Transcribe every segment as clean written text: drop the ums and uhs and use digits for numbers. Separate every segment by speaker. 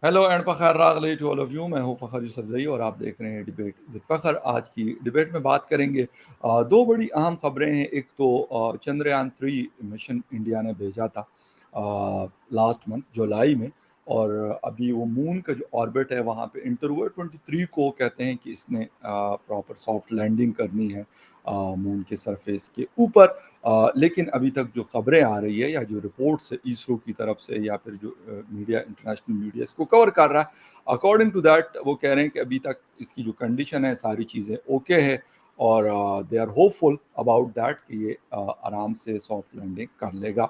Speaker 1: Hello and Fakhar रागली to all of you. मैं हूं फ़खर यूसुफज़ई और आप देख रहे हैं डिबेट विद फ़खर। आज की डिबेट में बात करेंगे दो बड़ी अहम खबरें हैं। एक तो चंद्रयान 3 मिशन इंडिया ने भेजा था लास्ट मंथ जुलाई में, और अभी वो मून का जो ऑर्बिट है वहाँ पे इंटर हुआ 23 को। कहते हैं कि इसने प्रॉपर सॉफ्ट लैंडिंग करनी है मून के सरफेस के ऊपर। लेकिन अभी तक जो खबरें आ रही है या जो रिपोर्ट्स है इसरो की तरफ से या फिर जो मीडिया, इंटरनेशनल मीडिया इसको कवर कर रहा है, अकॉर्डिंग टू दैट वो कह रहे हैं कि अभी तक इसकी जो कंडीशन है सारी चीज़ें ओके है, और they are hopeful about that कि ये आराम से सॉफ्ट लैंडिंग कर लेगा।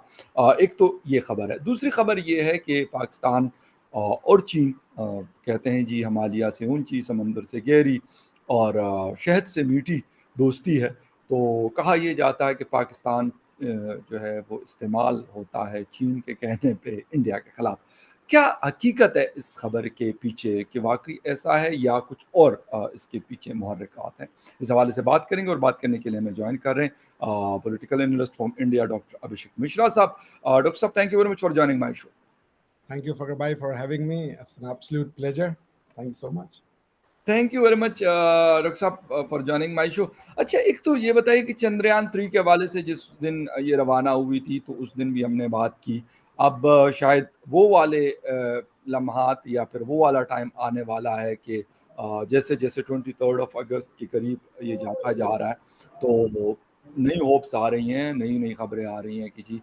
Speaker 1: एक तो ये खबर है। दूसरी खबर ये है कि पाकिस्तान और चीन कहते हैं जी हिमालय से ऊंची, समंदर से गहरी और शहद से मीठी दोस्ती है। तो कहा ये जाता है कि पाकिस्तान जो है वो इस्तेमाल होता है चीन के कहने पे इंडिया के खिलाफ। क्या हकीकत है इस खबर के पीछे, कि वाकई ऐसा है या कुछ और इसके पीछे मुहर्रिकात हैं? इस हवाले से बात करेंगे, और बात करने के लिए हमें ज्वाइन कर रहे हैं political analyst from India doctor Abhishek Mishra साहब। डॉक्टर साहब, thank you very much for joining my show.
Speaker 2: Thank you, Fakir Bhai, for having me. It's an absolute pleasure. Thank you so much.
Speaker 1: Thank you very much doctor साहब for joining my show. अच्छा, एक तो ये बताइए कि चंद्रयान 3 के हवाले से जिस दिन ये रवाना हुई थी तो उस दिन भी हमने बात की। अब शायद वो वाले लम्हात या फिर वो वाला टाइम आने वाला है कि जैसे जैसे 23 अगस्त के करीब ये जाता जा रहा है, तो नई होप्स आ रही हैं, नई नई खबरें आ रही हैं कि जी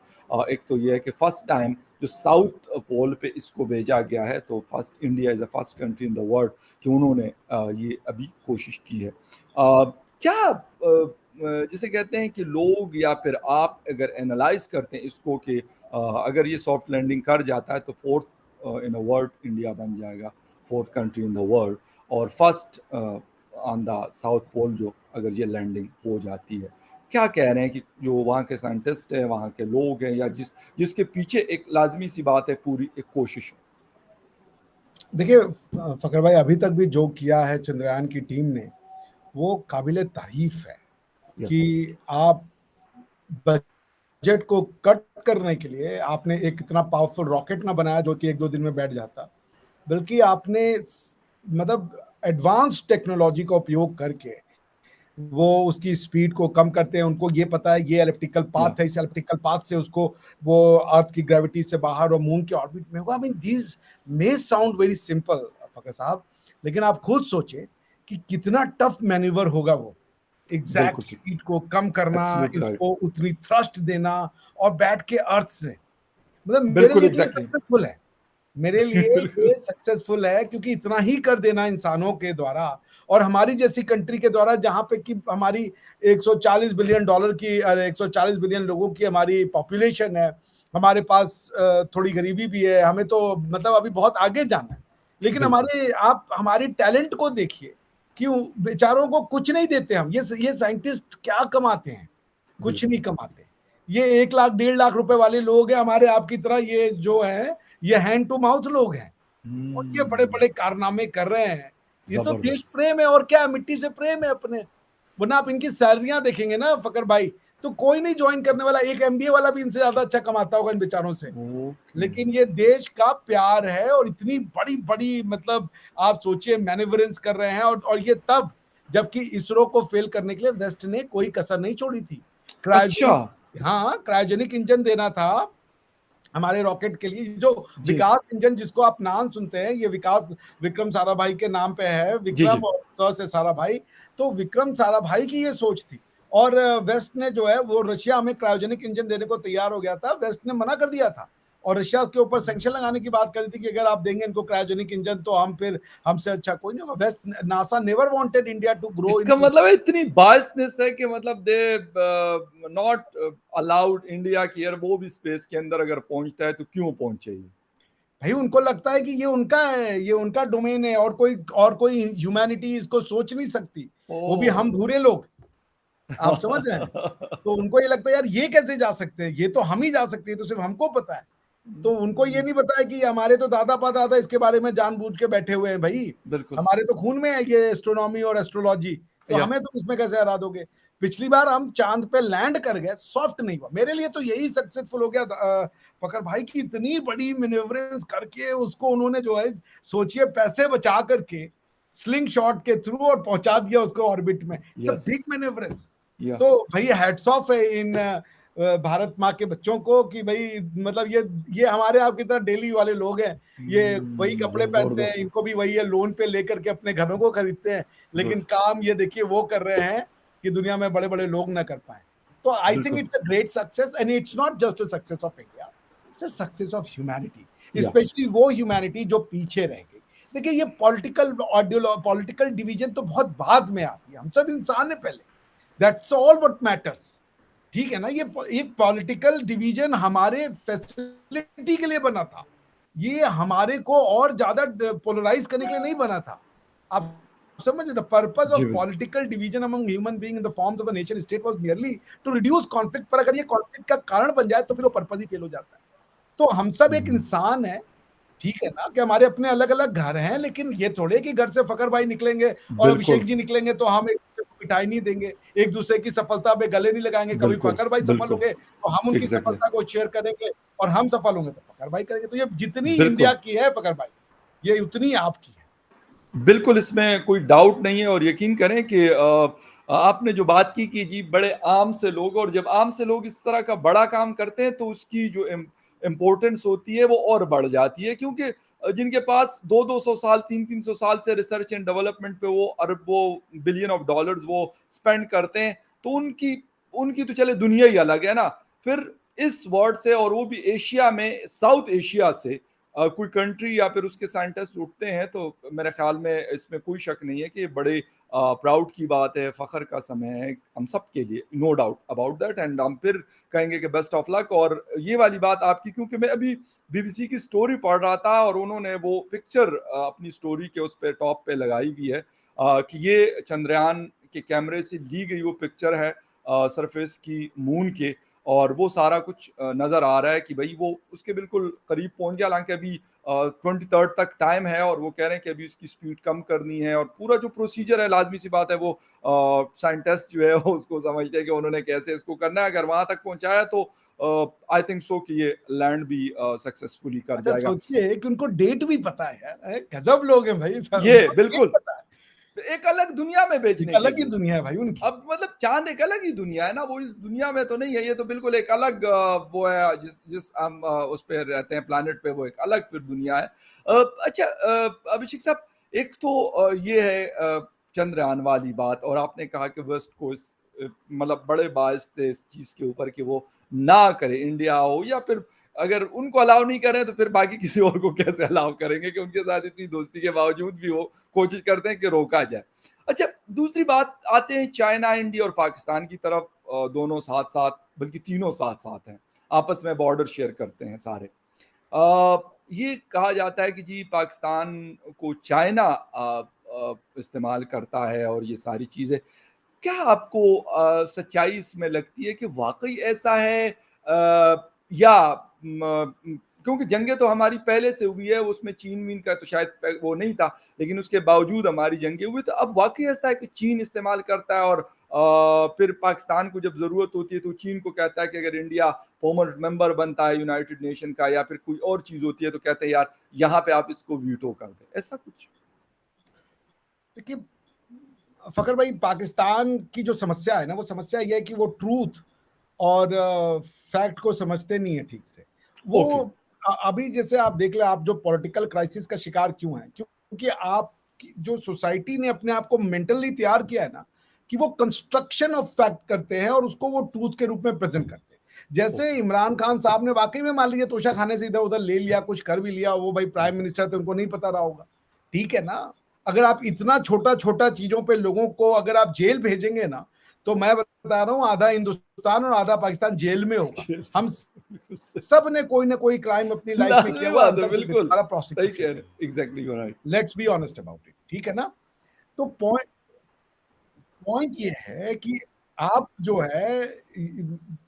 Speaker 1: एक तो ये है कि फर्स्ट टाइम जो साउथ पोल पे इसको भेजा गया है, तो first India is the first country in the world कि उन्होंने ये अभी कोशिश की है। क्या जिसे कहते हैं कि लोग या फिर आप अगर एनालाइज करते हैं इसको कि अगर ये सॉफ्ट लैंडिंग कर जाता है तो fourth in the world India बन जाएगा, fourth country in the world, और first on the south pole जो अगर ये लैंडिंग हो जाती है। क्या कह रहे हैं कि जो वहाँ के साइंटिस्ट हैं, वहाँ के लोग हैं, या जिसके पीछे एक लाजमी सी बात है, पूरी एक कोशिश है?
Speaker 2: देखिए फकर भाई, अभी तक भी जो किया है चंद्रयान की टीम ने वो काबिले तारीफ है
Speaker 1: यस।
Speaker 2: कि आप बजट को कट करने के लिए आपने एक इतना पावरफुल रॉकेट ना बनाया जो कि एक दो दिन में बैठ जाता, बल्कि आपने मतलब एडवांस टेक्नोलॉजी का उपयोग करके वो उसकी स्पीड को कम करते हैं। उनको ये पता है ये इलेप्टिकल
Speaker 1: या
Speaker 2: पाथ है, इस इलेप्टिकल पाथ से उसको वो अर्थ की ग्रेविटी से बाहर और मून के ऑर्बिट में होगा। I mean this may sound very simple Fakhar साहब, लेकिन आप खुद सोचे कि कितना टफ मैन्यूवर होगा वो। एग्जैक्ट
Speaker 1: बिल्कुल ठीक।
Speaker 2: स्पीड को कम करना,
Speaker 1: एब्सोल्युटली राइट।
Speaker 2: इसको उतनी थ्रस्ट देना और बैठ के अर्थ से, मतलब मेरे
Speaker 1: बिल्कुल
Speaker 2: लिए तो ये
Speaker 1: एग्जैक्टली।
Speaker 2: सक्सेसफुल है। मेरे लिए
Speaker 1: बिल्कुल।
Speaker 2: ये सक्सेसफुल है क्योंकि इतना ही कर देना इंसानों के द्वारा और हमारी जैसी कंट्री के द्वारा जहां पे कि हमारी 140 बिलियन डॉलर की 140 बिलियन लोगों की हमारी पॉपुलेशन है। हमारे पास थोड़ी गरीबी भी है, हमें तो मतलब अभी बहुत आगे जाना है। लेकिन
Speaker 1: बिल्कुल।
Speaker 2: हमारे आप हमारी टैलेंट को देखिए कि बेचारों को कुछ नहीं देते हम। ये साइंटिस्ट क्या कमाते हैं? कुछ
Speaker 1: बिल्कुल।
Speaker 2: नहीं कमाते। ये 1 लाख 1.5 लाख रुपए वाले लोग हैं हमारे आपकी तरह। ये जो है ये हैंड टू माउथ लोग हैं और ये बड़े
Speaker 1: हम्म।
Speaker 2: बड़े कारनामे कर रहे हैं। ये तो देश
Speaker 1: जबरदस्त।
Speaker 2: प्रेम है और क्या, मिट्टी से प्रेम है अपने। वरना आप इनकी सैलरियां देखेंगे ना फकर भाई, तो कोई नहीं ज्वाइन करने वाला। एक एमबीए वाला भी इनसे ज्यादा अच्छा कमाता होगा इन बेचारों से।
Speaker 1: ओके।
Speaker 2: लेकिन ये देश का प्यार है और इतनी बड़ी बड़ी मतलब आप सोचिए मैनेवरेंस कर रहे हैं और ये तब जबकि इसरो को फेल करने के लिए वेस्ट ने कोई कसर नहीं छोड़ी थी।
Speaker 1: अच्छा।
Speaker 2: क्रायोजेनिक, हाँ क्रायोजेनिक इंजन देना था हमारे रॉकेट के लिए। जो
Speaker 1: जी।
Speaker 2: विकास इंजन जिसको आप नाम सुनते हैं, ये विकास विक्रम साराभाई के नाम पे है।
Speaker 1: जी।
Speaker 2: विक्रम
Speaker 1: जी।
Speaker 2: और स से साराभाई, तो विक्रम साराभाई की ये सोच थी। और वेस्ट ने जो है वो रशिया में क्रायोजेनिक इंजन देने को तैयार हो गया था। वेस्ट ने मना कर दिया था और रशिया के ऊपर सैंक्शन लगाने की बात करी थी कि अगर आप देंगे इनको क्रायोजेनिक इंजन तो हम फिर हमसे अच्छा कोई नहीं होगा। West NASA never wanted India to grow in.
Speaker 1: इसका मतलब है इतनी बायसनेस है कि मतलब दे नॉट अलाउड इंडिया की एयर वो भी स्पेस के अंदर अगर पहुंचता है तो क्यों पहुंचे ये?
Speaker 2: भाई उनको लगता है कि ये उनका है, ये उनका डोमेन है और कोई ह्यूमैनिटी इसको सोच नहीं सकती। वो भी हम
Speaker 1: ओ।
Speaker 2: भूरे लोग, आप समझ रहे हैं? तो उनको ये लगता है यार ये कैसे जा सकते हैं, ये तो हम ही जा सकते हैं, तो सिर्फ हमको पता है। तो उनको ये नहीं पता है कि हमारे तो दादा परदादा इसके बारे में जानबूझ के बैठे हुए हैं भाई।
Speaker 1: बिल्कुल
Speaker 2: हमारे
Speaker 1: सही।
Speaker 2: तो खून में है ये एस्ट्रोनॉमी और एस्ट्रोलॉजी, तो
Speaker 1: या।
Speaker 2: हमें तुम इसमें कैसे हरा दोगे? पिछली बार हम चांद पे लैंड कर गए, सॉफ्ट नहीं हुआ। मेरे लिए तो यही सक्सेसफुल हो गया फखर भाई की, इतनी बड़ी मैन्युवरेंस करके उसको उन्होंने जो है, सोचिए पैसे बचा करके स्लिंग शॉट के थ्रू और पहुंचा दिया उसको ऑर्बिट में। It's a big
Speaker 1: yes,
Speaker 2: manoeuvres.
Speaker 1: या
Speaker 2: तो भाई हैट्स ऑफ है इन भारत माँ के बच्चों को कि भाई मतलब ये हमारे आप की तरह डेली वाले लोग हैं, ये वही कपड़े पहनते हैं,
Speaker 1: जबरदस्त,
Speaker 2: इनको भी वही है, लोन पे लेकर के अपने घरों को खरीदते हैं, लेकिन
Speaker 1: गुड,
Speaker 2: काम ये देखिए वो कर रहे हैं कि दुनिया में बड़े बड़े लोग ना कर पाए। तो आई थिंक
Speaker 1: बिल्कुल,
Speaker 2: it's a great success, and it's not just a success of India, it's a success of humanity,
Speaker 1: या
Speaker 2: स्पेशली वो ह्यूमैनिटी जो पीछे रह गई। देखिए ये पॉलिटिकल डिवीजन तो बहुत बाद में आती है, हम सब इंसान है पहले, दैट्स ऑल व्हाट मैटर्स। ठीक है ना, ये पॉलिटिकल डिवीजन हमारे फैसिलिटी के लिए बना था, ये हमारे को और ज्यादा पोलराइज करने के लिए नहीं बना था। आप समझे, द पर्पस
Speaker 1: जी
Speaker 2: ऑफ
Speaker 1: बिल्कुल,
Speaker 2: political division among human being in the forms of the nation state was merely to reduce conflict. पर अगर ये कॉन्फ्लिक्ट का कारण बन जाए तो फिर वो पर्पस ही फेल हो जाता है। तो हम सब एक
Speaker 1: हम्म,
Speaker 2: इंसान है, ठीक है ना, कि हमारे अपने अलग अलग घर हैं, लेकिन ये थोड़े कि घर से फकर भाई निकलेंगे और
Speaker 1: बिल्कुल,
Speaker 2: अभिषेक जी निकलेंगे तो हम एक दूसरे को मिठाई नहीं देंगे, एक दूसरे की सफलता पे गले नहीं लगाएंगे। कभी
Speaker 1: बिल्कुल,
Speaker 2: फकर भाई सफल
Speaker 1: बिल्कुल,
Speaker 2: होंगे तो हम उनकी
Speaker 1: एग्जैक्टली,
Speaker 2: सफलता को शेयर करेंगे, और हम सफल होंगे तो फकर भाई करेंगे। तो ये जितनी इंडिया
Speaker 1: बिल्कुल,
Speaker 2: की है फकर भाई, ये उतनी आपकी है।
Speaker 1: बिल्कुल, इसमें कोई डाउट नहीं है और यकीन करें कि आपने जो बात की कि जी बड़े आम से लोग, और जब आम से लोग इस तरह का बड़ा काम करते हैं तो उसकी जो इम्पोर्टेंस होती है वो और बढ़ जाती है, क्योंकि जिनके पास 2-200 साल, 300-300 साल से रिसर्च एंड डेवलपमेंट पे वो अरबों बिलियन ऑफ डॉलर्स वो स्पेंड करते हैं, तो उनकी उनकी तो चले दुनिया ही अलग है ना। फिर इस वर्ल्ड से, और वो भी एशिया में, साउथ एशिया से कोई कंट्री या फिर उसके साइंटिस्ट उठते हैं, तो मेरे ख्याल में इसमें कोई शक नहीं है कि ये बड़े प्राउड की बात है, फ़ख्र का समय है हम सब के लिए, no doubt about that. And हम फिर कहेंगे कि बेस्ट ऑफ लक। और ये वाली बात आपकी, क्योंकि मैं अभी बीबीसी की स्टोरी पढ़ रहा था और उन्होंने वो पिक्चर अपनी स्टोरी के उस पे टॉप पे लगाई हुई है कि ये चंद्रयान के कैमरे से ली गई वो पिक्चर है सरफेस की मून के, और वो सारा कुछ नज़र आ रहा है कि भाई वो उसके बिल्कुल करीब पहुंच गया। हालांकि अभी 23 तक टाइम है और वो कह रहे हैं कि अभी उसकी स्पीड कम करनी है, और पूरा जो प्रोसीजर है, लाजमी सी बात है, वो साइंटिस्ट जो है वो उसको समझते हैं कि उन्होंने कैसे इसको करना है। अगर वहां तक पहुंचाया तो आई थिंक सो कि ये लैंड भी सक्सेसफुली कर
Speaker 2: अच्छा
Speaker 1: जाएगा।
Speaker 2: सोचिए कि उनको डेट भी पता है यार, गजब लोग हैं भाई,
Speaker 1: ये
Speaker 2: उनको डेट
Speaker 1: बिल्कुल
Speaker 2: पता है।
Speaker 1: एक अलग दुनिया में
Speaker 2: एक
Speaker 1: भेजने के
Speaker 2: अलग ही
Speaker 1: लिए।
Speaker 2: दुनिया है भाई उनकी।
Speaker 1: अब मतलब चाँद एक अलग ही दुनिया है ना, वो इस दुनिया में तो नहीं है, ये तो बिल्कुल एक अलग वो है, जिस जिस हम उस पे रहते हैं प्लैनेट पे, वो एक अलग फिर दुनिया है। अच्छा अभिषेक साहब, एक तो ये है चंद्रयान वाली बात, और आपने कहा कि वेस्ट को इस मतलब बड़े बायस थे इस चीज़ के ऊपर कि वो ना करे, इंडिया हो या फिर अगर उनको अलाउ नहीं करें तो फिर बाकी किसी और को कैसे अलाउ करेंगे, कि उनके साथ इतनी दोस्ती के बावजूद भी वो कोशिश करते हैं कि रोका जाए। अच्छा, दूसरी बात आते हैं चाइना, इंडिया और पाकिस्तान की तरफ। दोनों साथ-साथ, बल्कि तीनों साथ-साथ हैं, आपस में बॉर्डर शेयर करते हैं सारे। ये कहा जाता है कि जी पाकिस्तान को चाइना इस्तेमाल करता है और ये सारी चीज़ें। क्या आपको सच्चाई इसमें लगती है कि वाक़ई ऐसा है, या क्योंकि जंगें तो हमारी पहले से हुई है, उसमें चीन-वीन का तो शायद वो नहीं था, लेकिन उसके बावजूद हमारी जंगें हुई, तो अब वाक़ई ऐसा है कि चीन इस्तेमाल करता है, और फिर पाकिस्तान को जब ज़रूरत होती है तो चीन को कहता है कि अगर इंडिया परमानेंट मेंबर बनता है यूनाइटेड नेशन का, या फिर कोई और चीज़ होती है तो कहते हैं यार यहाँ पे आप इसको वीटो कर दें, ऐसा कुछ?
Speaker 2: देखिए फखर भाई, पाकिस्तान की जो समस्या है ना, वो समस्या ये है कि वो ट्रूथ और फैक्ट को समझते नहीं है ठीक से। वो
Speaker 1: ओके,
Speaker 2: अभी जैसे आप देख लें, आप जो पॉलिटिकल क्राइसिस का शिकार क्यों हैं, क्योंकि आप जो सोसाइटी ने अपने आप को मेंटली तैयार किया है ना, कि वो कंस्ट्रक्शन ऑफ फैक्ट करते हैं और उसको वो ट्रूथ के रूप में प्रेजेंट करते हैं। जैसे
Speaker 1: ओके,
Speaker 2: इमरान खान साहब ने वाकई में मान लीजिए तोशा खाने से इधर उधर ले लिया, कुछ कर भी लिया, वो भाई प्राइम मिनिस्टर थे, उनको नहीं पता रहा होगा, ठीक है ना। अगर आप इतना छोटा छोटा चीजों पे लोगों को अगर आप जेल भेजेंगे ना, तो मैं बता रहा हूं आधा हिंदुस्तान और आधा पाकिस्तान जेल में होगा। हम
Speaker 1: बिल्कुल सही।
Speaker 2: सब ने कोई ना कोई क्राइम अपनी लाइफ में किया
Speaker 1: लाज़मी
Speaker 2: हुआ है,
Speaker 1: बात है,
Speaker 2: अंदर से
Speaker 1: बिल्कुल,
Speaker 2: दोबारा
Speaker 1: सही
Speaker 2: प्रोसिक्यूशन
Speaker 1: कह रहे
Speaker 2: में।
Speaker 1: हैं, exactly you are right.
Speaker 2: Let's be honest about it, ठीक है ना। तो पॉइंट पॉइंट ये है कि आप जो है,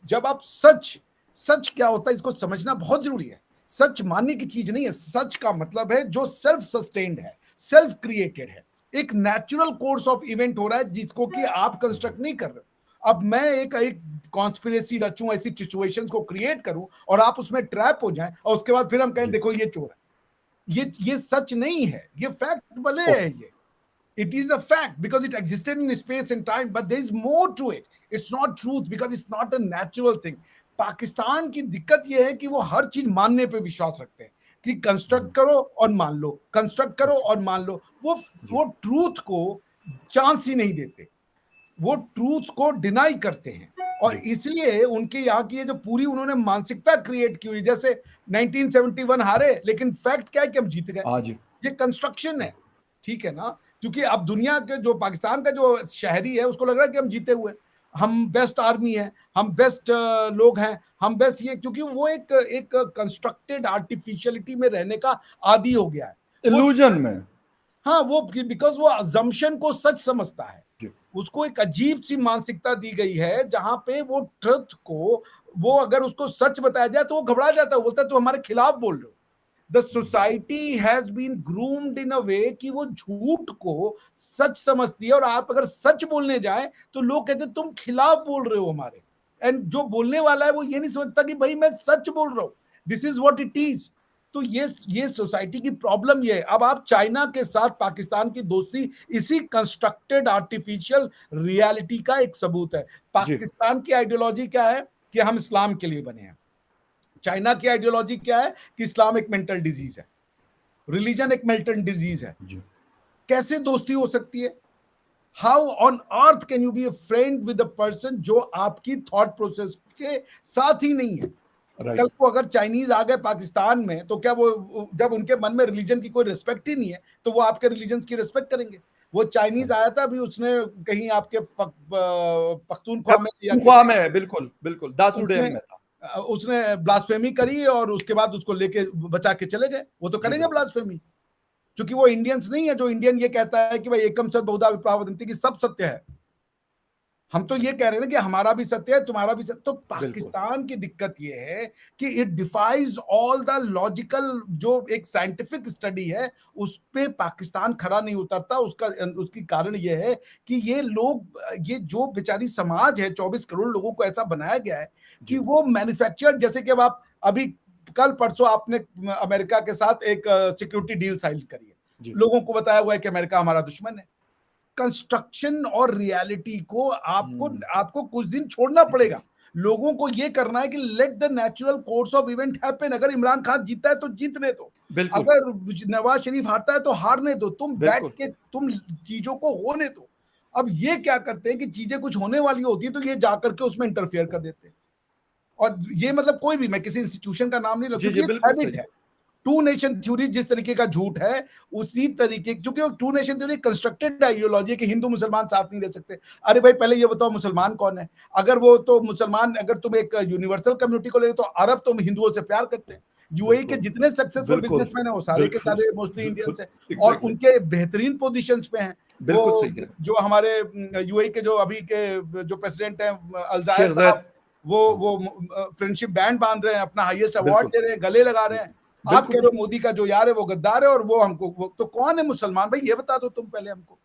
Speaker 2: जब आप सच सच क्या होता है इसको समझना बहुत जरूरी है। सच मानने की चीज नहीं है, सच का मतलब है जो सेल्फ सस्टेन्ड है, सेल्फ क्रिएटेड है, एक नेचुरल कोर्स ऑफ इवेंट हो रहा है जिसको कि आप कंस्ट्रक्ट नहीं कर रहे हो। अब मैं एक कॉन्स्पिरेसी रचूं, ऐसी सिचुएशंस को क्रिएट करूं और आप उसमें ट्रैप हो जाएं और उसके बाद फिर हम कहें
Speaker 1: जी।
Speaker 2: देखो ये चोर है। ये सच नहीं है, ये फैक्ट भले है,
Speaker 1: ओके।
Speaker 2: ये it is a fact because it existed in space and time, but there is more to it. It's not truth because it's not a natural thing. Pakistan की दिक्कत यह है कि वो हर चीज मानने पे विश्वास रखते हैं कि कंस्ट्रक्ट करो और मान लो, कंस्ट्रक्ट करो और मान लो। वो ट्रूथ को चांस ही नहीं देते, वो ट्रूथ को डिनाई करते हैं। और इसलिए उनके यहाँ की ये जो पूरी उन्होंने मानसिकता क्रिएट की हुई, जैसे 1971 हारे लेकिन फैक्ट क्या है कि हम जीत गए,
Speaker 1: हाँ जी।
Speaker 2: ये कंस्ट्रक्शन है, ठीक है ना। क्योंकि अब दुनिया के जो पाकिस्तान का जो शहरी है उसको लग रहा है कि हम जीते हुए, हम बेस्ट आर्मी है, हम बेस्ट लोग हैं, हम बेस्ट ये, क्योंकि वो एक कंस्ट्रक्टेड आर्टिफिशियलिटी में रहने का आदी हो गया है वो।
Speaker 1: इल्यूजन में।
Speaker 2: हाँ, वो बिकॉज वो अजम्पशन को सच समझता है,
Speaker 1: जी।
Speaker 2: उसको एक अजीब सी मानसिकता दी गई है जहां पे वो ट्रुथ को, वो अगर उसको सच बताया जाए तो वो घबरा जाता है, बोलता है तो हमारे खिलाफ बोल रहे हो। The society has been groomed in a way कि वो झूठ को सच समझती है, और आप अगर सच बोलने जाए तो लोग कहते हैं तुम खिलाफ बोल रहे हो हमारे। एंड जो बोलने वाला है वो ये नहीं समझता कि भाई मैं सच बोल रहा हूं, this is what it is. तो ये सोसाइटी की प्रॉब्लम ये है। अब आप चाइना के साथ पाकिस्तान की दोस्ती इसी कंस्ट्रक्टेड आर्टिफिशियल रियलिटी का एक सबूत है।
Speaker 1: जी।
Speaker 2: पाकिस्तान की आइडियोलॉजी क्या है कि हम इस्लाम के लिए बने हैं, चाइना की आइडियोलॉजी क्या है कि इस्लाम एक मेंटल डिजीज है, रिलीजन एक मेंटल डिजीज है।
Speaker 1: जी।
Speaker 2: कैसे दोस्ती हो सकती है? How on earth can you be a friend with a person जो आपकी थॉट प्रोसेस के साथ ही नहीं है?
Speaker 1: राइट।
Speaker 2: कल को अगर चाइनीज आ गए पाकिस्तान में तो क्या वो, जब उनके मन में रिलीजन की कोई रिस्पेक्ट ही नहीं है तो वो आपके रिलीजन की रिस्पेक्ट करेंगे? वो चाइनीज आया था अभी, उसने कहीं आपके पख्तूनख्वा में या
Speaker 1: ख्वा में, बिल्कुल बिल्कुल दासुडेम
Speaker 2: उसने
Speaker 1: में था।
Speaker 2: उसने ब्लास्फेमी करी और उसके बाद उसको लेके बचा के चले गए। वो तो
Speaker 1: जी
Speaker 2: करेंगे
Speaker 1: बिल्कुल।
Speaker 2: ब्लास्फेमी, क्योंकि वो इंडियंस नहीं है। जो इंडियन ये कहता है कि भाई एकम सत बहुधा विप्लव वदंती, कि सब सत्य है। हम तो ये कह रहे हैं ना कि हमारा भी सत्य है, तुम्हारा भी सत्य। तो
Speaker 1: बिल्कुल।
Speaker 2: पाकिस्तान की दिक्कत ये है कि it defies all the logical, जो एक साइंटिफिक स्टडी है उस पे पाकिस्तान खरा नहीं उतरता। उसकी कारण ये है कि ये लोग, ये जो बेचारी समाज है, 24 करोड़ लोगों को ऐसा बनाया गया है कि
Speaker 1: जी।
Speaker 2: वो मैन्युफैक्चर्ड, जैसे कि अब आप अभी कल परसों आपने अमेरिका के साथ एक सिक्योरिटी डील साइन करी है,
Speaker 1: जी।
Speaker 2: लोगों को बताया हुआ है कि अमेरिका हमारा दुश्मन है। कंस्ट्रक्शन और रियलिटी को आपको कुछ दिन छोड़ना पड़ेगा। लोगों को ये करना है कि let the natural course of event happen. अगर इमरान खान जीतता है तो जीतने दो,
Speaker 1: बिल्कुल।
Speaker 2: अगर नवाज शरीफ हारता है तो हारने दो, तुम बैठ
Speaker 1: बिल्कुल।
Speaker 2: के तुम चीजों को होने दो। अब ये क्या करते हैं कि चीजें कुछ होने वाली होती है तो ये जाकर के उसमें इंटरफेयर कर देते हैं। और ये मतलब कोई भी, मैं किसी इंस्टीट्यूशन का नाम नहीं लूं,
Speaker 1: जी
Speaker 2: क्योंकि
Speaker 1: जी
Speaker 2: एक
Speaker 1: बिल्कुल
Speaker 2: हैबिट
Speaker 1: सही।
Speaker 2: है। टू नेशन थ्योरी जिस तरीके का झूठ है, उसी तरीके, क्योंकि two nation theory constructed ideology है कि हिंदू मुसलमान साथ नहीं रह सकते। अरे भाई पहले ये बताओ मुसलमान कौन है? अगर वो तो मुसलमान, अगर तुम एक यूनिवर्सल कम्युनिटी को ले तो अरब तो हिंदुओं से प्यार करते हैं। यूएई के
Speaker 1: बिल्कुल।
Speaker 2: जितने सक्सेसफुल
Speaker 1: बिल्कुल।
Speaker 2: बिजनेसमैन है वो सारे के
Speaker 1: बिल्कुल।
Speaker 2: सारे मोस्टली
Speaker 1: बिल्कुल।
Speaker 2: इंडियंस हैं, और
Speaker 1: एग्जैक्टली।
Speaker 2: उनके बेहतरीन पोजीशंस पे हैं।
Speaker 1: बिल्कुल
Speaker 2: वो
Speaker 1: सही कह रहे हैं।
Speaker 2: जो हमारे यूएई के जो अभी के जो प्रेसिडेंट हैं अलजायर
Speaker 1: शेख
Speaker 2: साहब,
Speaker 1: जैद।
Speaker 2: वो फ्रेंडशिप बैंड बांध रहे हैं, अपना हाईएस्ट अवार्ड
Speaker 1: बिल्कुल।
Speaker 2: दे रहे हैं, गले लगा रहे हैं। आप कह
Speaker 1: बिल्कुल।
Speaker 2: रहे हो मोदी का जो यार है वो गद्दार है, और वो हमको, वो तो कौन है मुसलमान? भाई ये बता दो तुम पहले हमको।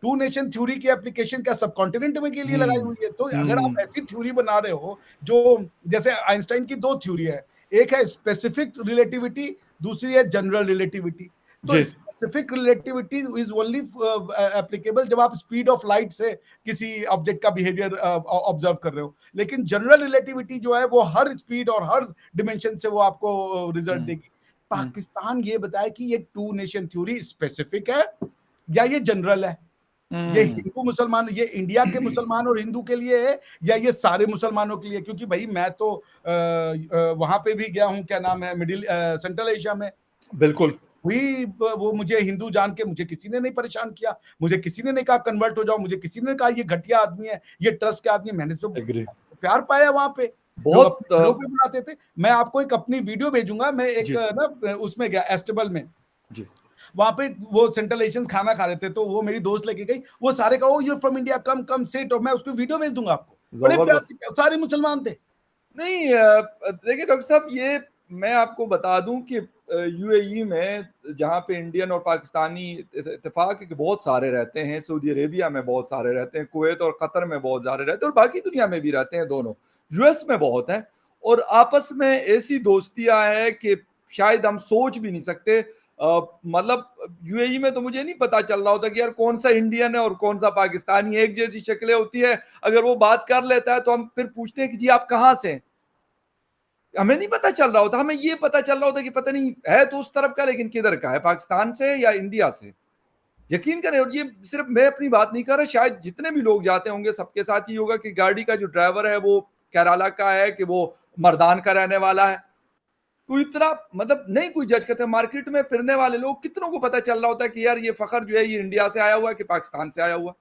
Speaker 2: टू नेशन थ्योरी की एप्लीकेशन क्या सब कॉन्टिनेंट में के लिए लगाई हुई है? तो अगर आप
Speaker 1: हम्म।
Speaker 2: ऐसी थ्योरी बना रहे हो, जो जैसे आइंस्टाइन की दो थ्योरी है, एक है स्पेसिफिक रिलेटिविटी, दूसरी है जनरल रिलेटिविटी। तो
Speaker 1: जी।
Speaker 2: Specific relativity is only applicable जब आप स्पीड ऑफ लाइट से किसी ऑब्जेक्ट का बिहेवियर ऑब्जर्व कर रहे हो, लेकिन जनरल रिलेटिविटी जो है वो हर स्पीड और हर डिमेंशन से वो आपको रिजल्ट
Speaker 1: हम्म।
Speaker 2: देगी। पाकिस्तान ये बताए कि ये टू नेशन थ्योरी स्पेसिफिक है या ये जनरल है, ये
Speaker 1: हम्म।
Speaker 2: हिंदू मुसलमान, ये इंडिया के मुसलमान और हिंदू के लिए है या ये सारे मुसलमानों के लिए? क्योंकि भाई मैं तो वहां पे भी गया हूं, क्या नाम है, मिडिल सेंट्रल एशिया में
Speaker 1: बिल्कुल।
Speaker 2: हुई, वो मुझे हिंदू जान के मुझे किसी ने नहीं परेशान किया, मुझे किसी ने नहीं कहा कन्वर्ट हो जाओ, मुझे किसी ने कहा ये घटिया आदमी है, ये ट्रस्ट के आदमी है। मैंने तो
Speaker 1: एग्री।
Speaker 2: प्यार पाया वहां पे, लोग
Speaker 1: बहुत
Speaker 2: अपने घरों पे बुलाते थे। मैं आपको एक अपनी वीडियो भेजूंगा, मैं एक
Speaker 1: जी।
Speaker 2: ना उसमें गया एस्टेबल में,
Speaker 1: जी।
Speaker 2: वहां पे वो सेंट्रल एशियंस खाना खा रहे थे, तो वो मेरी दोस्त लेके गई, वो सारे का, oh you from India, come come sit, और मैं उसको वीडियो भेज दूंगा आपको। बड़े प्यार
Speaker 1: जबरदस्त।
Speaker 2: से, सारे मुसलमान थे।
Speaker 1: नहीं देखिए डॉक्टर साहब, ये मैं आपको बता दूं कि यूएई में जहाँ पे इंडियन और पाकिस्तानी इत्तेफाक है कि बहुत सारे रहते हैं, सऊदी अरेबिया में बहुत सारे रहते हैं, कुवैत और कतर में बहुत सारे रहते हैं और बाकी दुनिया में भी रहते हैं दोनों, यूएस में बहुत हैं। और आपस में ऐसी दोस्तियां हैं कि शायद हम सोच भी नहीं सकते। मतलब यूएई में तो मुझे नहीं पता चल रहा होता कि यार कौन सा इंडियन है और कौन सा पाकिस्तानी, एक जैसी शक्लें होती है। अगर वो बात कर लेता है तो हम फिर पूछते हैं कि जी आप कहाँ से हैं। हमें नहीं पता चल रहा होता, हमें ये पता चल रहा होता कि पता नहीं है तो उस तरफ का, लेकिन किधर का है, पाकिस्तान से या इंडिया से। यकीन करें, और ये सिर्फ मैं अपनी बात नहीं कर रहा, शायद जितने भी लोग जाते होंगे सबके साथ ही होगा कि गाड़ी का जो ड्राइवर है वो केरला का है, कि वो मर्दान का रहने वाला है। तो इतना मतलब नहीं कोई जज करते। मार्केट में फिरने वाले लोग कितनों को पता चल रहा होता है कि यार ये फखर जो है ये इंडिया से आया हुआ है कि पाकिस्तान से आया हुआ।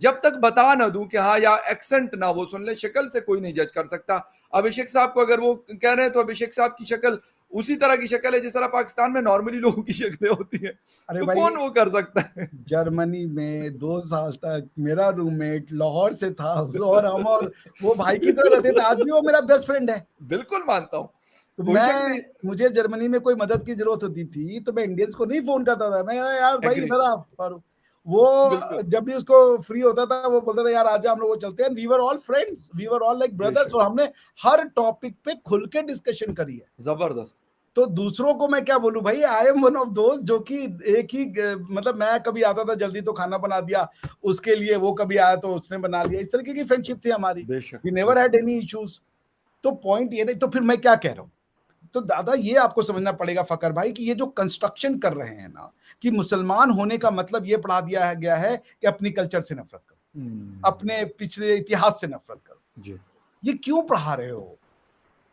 Speaker 1: जब तक बता ना दूं कि हाँ, या एक्सेंट ना वो सुन ले, शक्ल से कोई नहीं जज कर सकता। अभिषेक साहब को अगर वो कह रहे हैं तो अभिषेक साहब की शक्ल उसी तरह की शक्ल है जिस तरह पाकिस्तान में नॉर्मली लोगों की शक्लें होती है।
Speaker 2: अरे
Speaker 1: तो
Speaker 2: भाई,
Speaker 1: कौन वो कर सकता है?
Speaker 2: जर्मनी में 2 साल तक मेरा रूममेट लाहौर से था, और हम और वो भाई की तरह रहते थे। आज भी वो मेरा बेस्ट फ्रेंड है।
Speaker 1: बिल्कुल मानता हूं,
Speaker 2: तो
Speaker 1: कोई शक नहीं।
Speaker 2: मुझे जर्मनी में कोई मदद की जरूरत होती थी तो मैं इंडियंस को नहीं फोन करता था, मैं कहा, यार भाई
Speaker 1: एग्री,
Speaker 2: इधर आ फारूक। वो
Speaker 1: बिल्कुल,
Speaker 2: जब भी उसको फ्री होता था वो बोलता था यार आजा हम लोग चलते हैं। We were all friends, we were all like brothers,
Speaker 1: बेशक,
Speaker 2: और हमने हर टॉपिक पे खुल के डिस्कशन करी है।
Speaker 1: जबरदस्त।
Speaker 2: तो दूसरों को मैं क्या बोलूं भाई, आई एम वन ऑफ दोस्त जो कि एक ही मतलब मैं कभी आता था जल्दी तो खाना बना दिया उसके लिए, वो कभी आया तो उसने बना लिया। इस तरीके की फ्रेंडशिप थी हमारी।
Speaker 1: बेशक,
Speaker 2: वी नेवर
Speaker 1: बेशक।
Speaker 2: Had any issues. तो पॉइंट ये नहीं, तो फिर मैं क्या कह रहा हूं, तो दादा ये आपको समझना पड़ेगा फकर भाई कि ये जो कंस्ट्रक्शन कर रहे हैं ना, कि मुसलमान होने का मतलब ये पढ़ा दिया गया है कि अपनी कल्चर से नफरत करो, अपने पिछले इतिहास से नफरत करो।
Speaker 1: जी,
Speaker 2: ये क्यों पढ़ा रहे हो?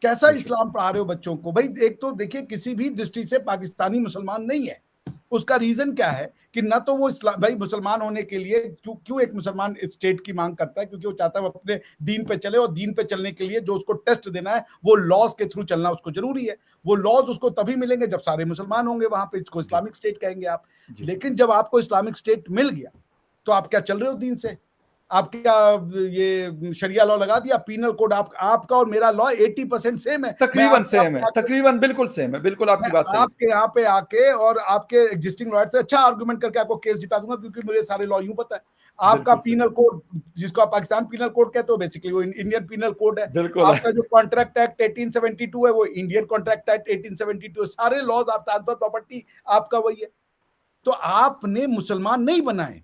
Speaker 2: कैसा
Speaker 1: बेशक,
Speaker 2: इस्लाम पढ़ा रहे हो बच्चों को? भाई एक तो देखिए किसी भी दृष्टि से पाकिस्तानी मुसलमान नहीं है। उसका रीजन क्या है कि ना तो वो इस्लाम, भाई मुसलमान होने के लिए क्यों क्यों एक मुसलमान स्टेट की मांग करता है? क्योंकि वो चाहता है वो अपने दीन पे चले, और दीन पे चलने के लिए जो उसको टेस्ट देना है वो लॉज के थ्रू चलना उसको जरूरी है। वो लॉज उसको तभी मिलेंगे जब सारे मुसलमान होंगे वहां पे, इसको
Speaker 1: जी,
Speaker 2: इस्लामिक स्टेट कहेंगे आप।
Speaker 1: जी,
Speaker 2: लेकिन जब आपको इस्लामिक स्टेट मिल गया तो आप क्या चल रहे हो दीन से? आप क्या ये शरिया लॉ लगा दिया, पीनल कोड आपका और मेरा लॉ 80% सेम है। मैं
Speaker 1: तकरीबन
Speaker 2: आपके यहाँ
Speaker 1: सेम है,
Speaker 2: पे आके
Speaker 1: तकरीबन बिल्कुल सेम है, बिल्कुल
Speaker 2: मैं
Speaker 1: आपकी बात सही है।
Speaker 2: आपके यहाँ पे आके और आपके एग्जिस्टिंग लॉयर से अच्छा आर्गुमेंट करके आपको केस जिता दूंगा, क्योंकि मुझे सारे लॉ यूं पता है। आपका
Speaker 1: बिल्कुल सही,
Speaker 2: पीनल कोड जिसको आप पाकिस्तान पीनल कोड कहते हो, बेसिकली वो इंडियन पीनल कोड है।
Speaker 1: बिल्कुल
Speaker 2: आपका जो कॉन्ट्रैक्ट एक्ट 1872 है वो इंडियन कॉन्ट्रैक्ट एक्ट 1872 है। सारे लॉज, आप ट्रांसफर प्रॉपर्टी आपका वही है। तो आपने मुसलमान नहीं बनाए,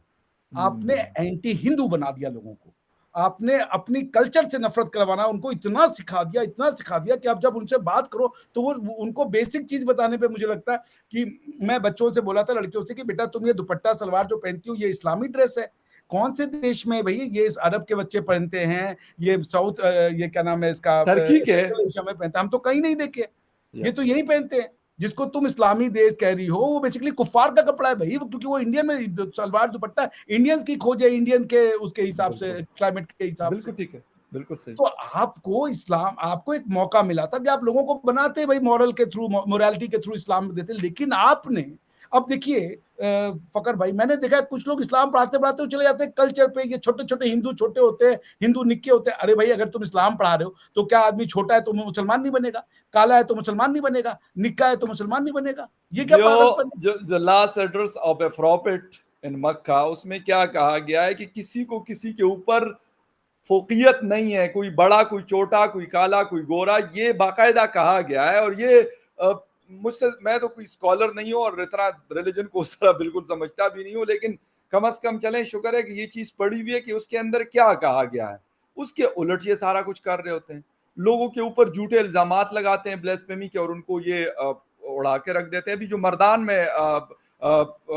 Speaker 2: आपने
Speaker 1: हुँ,
Speaker 2: एंटी हिंदू बना दिया लोगों को। आपने अपनी कल्चर से नफरत करवाना उनको इतना सिखा दिया, इतना सिखा दिया कि अब जब उनसे बात करो तो वो उनको बेसिक चीज बताने पे मुझे लगता है कि मैं बच्चों से बोला था, लड़कियों से, कि बेटा तुम ये दुपट्टा सलवार जो पहनती हो ये इस्लामी ड्रेस है? कौन से देश में भैया ये इस अरब के बच्चे पहनते हैं? ये साउथ ये क्या नाम है इसका,
Speaker 1: टर्की के,
Speaker 2: सेंट्रल एशिया में पहनते हैं, हम तो कहीं नहीं देखे। ये
Speaker 1: यस,
Speaker 2: तो यही पहनते हैं। जिसको तुम इस्लामी देश कह रही हो वो बेसिकली कुफार का कपड़ा है भाई, क्योंकि वो इंडियन में सलवार दुपट्टा इंडियंस की खोज है, इंडियन के उसके हिसाब से,
Speaker 1: बिल्कुल,
Speaker 2: क्लाइमेट के हिसाब से।
Speaker 1: बिल्कुल ठीक है, बिल्कुल सही।
Speaker 2: तो आपको इस्लाम, आपको एक मौका मिला था कि आप लोगों को बनाते भाई, मॉरल के थ्रू, मोरालिटी के थ्रू इस्लाम देते, लेकिन आपने, अब देखिए फकर भाई, मैंने देखा है कुछ लोग इस्लाम पढ़ाते पढ़ाते चले जाते हैं कल्चर पे। ये छोटे छोटे हिंदू छोटे होते हैं, हिंदू निक्के होते हैं। अरे भाई अगर तुम इस्लाम पढ़ा रहे हो तो क्या आदमी छोटा है तो मुसलमान नहीं बनेगा? काला है तो मुसलमान नहीं बनेगा? निक्का है तो मुसलमान नहीं बनेगा? ये क्या पागलपन है?
Speaker 1: जो the last address of a prophet in Mecca, उसमें क्या कहा गया है कि किसी को किसी के ऊपर फोकियत नहीं है, कोई बड़ा कोई छोटा, कोई काला कोई गोरा, ये बाकायदा कहा गया है। और ये मुझसे, मैं तो कोई स्कॉलर नहीं हूँ और इतना रिलीजन को उस तरह बिल्कुल समझता भी नहीं हूँ, लेकिन कम अज कम चले, शुक्र है कि ये चीज पड़ी हुई है कि उसके अंदर क्या कहा गया है। उसके उलट ये सारा कुछ कर रहे होते हैं, लोगों के ऊपर झूठे इल्जामात लगाते हैं ब्लेस्फेमी के, और उनको ये उड़ा के रख देते हैं। अभी जो मर्दान में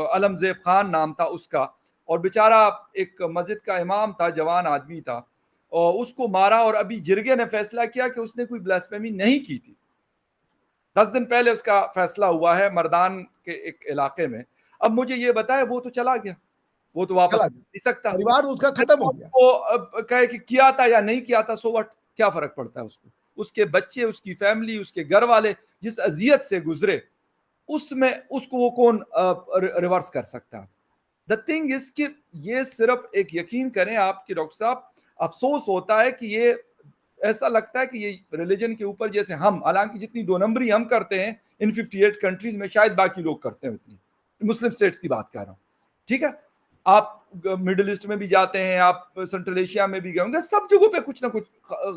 Speaker 1: अलमजेब खान नाम था उसका, और बेचारा एक मस्जिद का इमाम था, जवान आदमी था, और उसको मारा। और अभी जिरगे ने फैसला किया कि उसने कोई ब्लास्फेमी नहीं की थी। 10 दिन पहले उसका फैसला हुआ है मर्दान के एक इलाके में। अब मुझे ये बताए, वो तो चला गया, वो तो वापस
Speaker 2: चला गया,
Speaker 1: नहीं सकता।
Speaker 2: परिवार उसका खत्म हो गया।
Speaker 1: वो कहे कि किया था या नहीं किया था, सो व्हाट, क्या फर्क पड़ता है उसको? उसके बच्चे, उसकी फैमिली, उसके घर वाले जिस अजियत से गुजरे, उसमें उसको वो कौन रिवर्स कर सकता है? द थिंग इज कि ये सिर्फ एक, यकीन करें आपके डॉक्टर साहब, अफसोस होता है कि ये ऐसा लगता है कि ये रिलीजन के ऊपर जैसे हम, हालांकि जितनी दो नंबरी हम करते हैं इन 58 कंट्रीज में शायद बाकी लोग करते हैं उतनी, मुस्लिम स्टेट्स की बात कर रहा हूँ, ठीक है। आप मिडिल ईस्ट में भी जाते हैं, आप सेंट्रल एशिया में भी गए होंगे, सब जगहों पे कुछ ना कुछ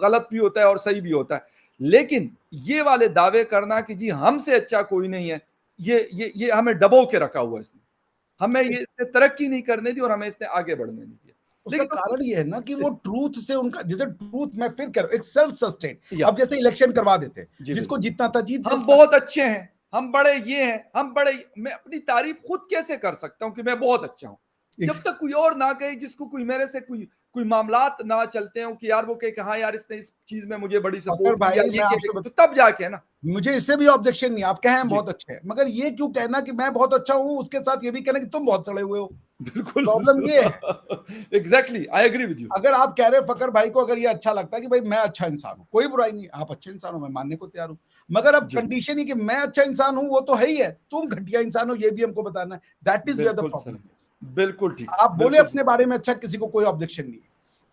Speaker 1: गलत भी होता है और सही भी होता है, लेकिन ये वाले दावे करना कि जी हमसे अच्छा कोई नहीं है, ये हमें डबो के रखा हुआ है इसने, हमें ये इसने तरक्की नहीं करने दी और हमें इसने आगे बढ़ने नहीं दिया।
Speaker 2: उसका
Speaker 1: लेकिन
Speaker 2: कारण ये है ना कि वो
Speaker 1: इस,
Speaker 2: ट्रूथ से उनका, जैसे ट्रूथ मैं फिर कर एक सेल्फ सस्टेन,
Speaker 1: या
Speaker 2: अब जैसे इलेक्शन करवा देते,
Speaker 1: जी
Speaker 2: जिसको
Speaker 1: बिल्कुल,
Speaker 2: जीतना था जीत
Speaker 1: हम
Speaker 2: जाता।
Speaker 1: बहुत अच्छे हैं, हम बड़े ये हैं, हम बड़े, मैं अपनी तारीफ खुद कैसे कर सकता हूं कि मैं बहुत अच्छा हूं, जब तक कोई और ना कहे, जिसको कोई मेरे से कोई कोई मामलात ना चलते हो कि यार वो कहे कि हाँ यार इसने इस चीज में मुझे बड़ी
Speaker 2: फकर
Speaker 1: सपोर्ट की या
Speaker 2: भाई
Speaker 1: ये
Speaker 2: मैं
Speaker 1: कहे,
Speaker 2: आपसे
Speaker 1: तो तब जाके है ना।
Speaker 2: मुझे इससे भी ऑब्जेक्शन नहीं, आप कहें हम
Speaker 1: जी
Speaker 2: बहुत अच्छे हैं, मगर ये क्यों कहना कि मैं बहुत अच्छा हूं, उसके साथ ये भी कहना कि तुम बहुत सड़े हुए हो।
Speaker 1: बिल्कुल।
Speaker 2: प्रॉब्लम ये है।
Speaker 1: Exactly, I agree with you.
Speaker 2: अगर आप कह रहे फकर भाई को अगर ये अच्छा लगता है कि भाई मैं अच्छा इंसान हूं, कोई बुराई नहीं, आप अच्छे इंसान हो, मैं मानने को तैयार हूं, मगर अब
Speaker 1: जी
Speaker 2: कंडीशन ही कि मैं अच्छा इंसान हूं वो तो है ही है, तुम घटिया इंसान हो ये भी हमको बताना है। दैट इज वेयर द
Speaker 1: बिल्कुल
Speaker 2: प्रॉब्लम
Speaker 1: सही,
Speaker 2: इज।
Speaker 1: बिल्कुल ठीक,
Speaker 2: आप बोले
Speaker 1: बिल्कुल
Speaker 2: अपने बारे में अच्छा, किसी को कोई ऑब्जेक्शन नहीं है।